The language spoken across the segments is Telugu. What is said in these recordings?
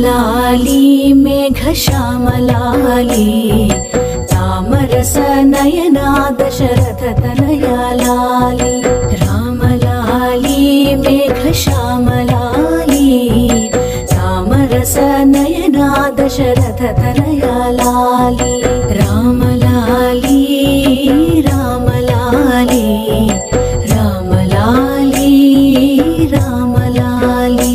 रामलाली मेघश्यामलाली तामरस नयना दशरथ तनया लाली रामलाली मेघश्यामलाली तामरस नयना दशरथ तनया लाली रामलाली रामलाली रामलाली रामलाली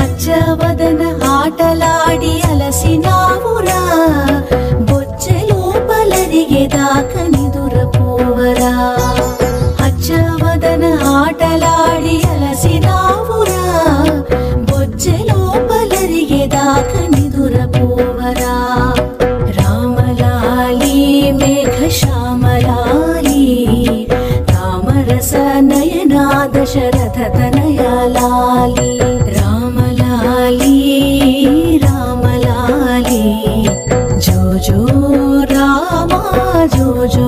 అచ్చవదన ఆటలాడి అలసినావురా బొచ్చెలోపలరిగేదాక నిదురపోవరా అచ్చవదన ఆటలాడి అలసినావురా బొచ్చెలోపలరిగేదాక నిదురపోవరా రామలాలి మేఘశ్యామలాలి తామరస నయనా దశరథ తనయా లాలి రామలాలి రామలాలి జో జో రామా జో జో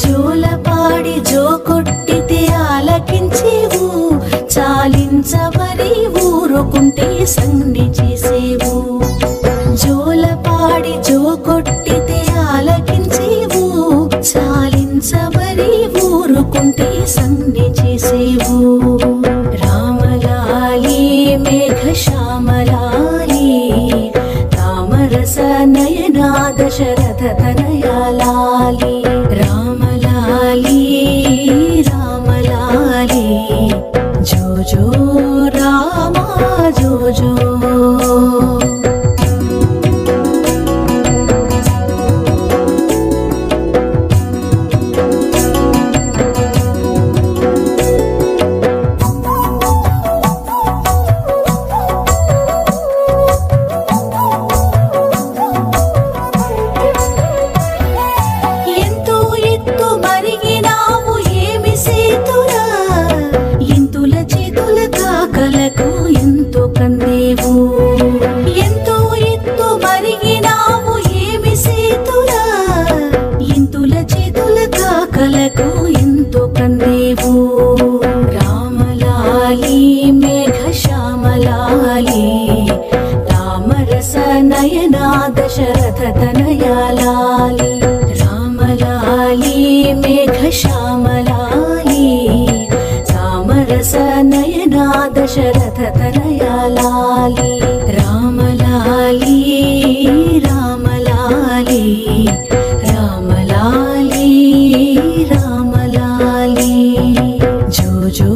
జోలపాడి జో కొట్టితే ఆలకించేవు చాలించమని ఊరుకుంటే సంధి చేసేవు జోలపాడి జో కొట్టితే ఆలకించేవు చాలించమని ఊరుకుంటే సంధి చేసేవు రామలాలి మేఘశ్యామలాలి తామరస నయనా దశరథ తనయా లాలి రామలాలి రామలాలి జో జో రామా జో జో ఎంతో కందేవు ఎంతో ఎత్తు మరిగినావు ఏమి సేతురా ఇంతుల చేతుల కాకలకు ఎంతో కందేవు రామలాలి మేఘశ్యామలాలి తామరస నయనా దశరథ తనయా లాలి రామలాలి మేఘశ్యామలాలి తామరస నయనా దశరథ తనయా లాలి రామలాలి రామలాలి రామలాలి రామలాలి జో జో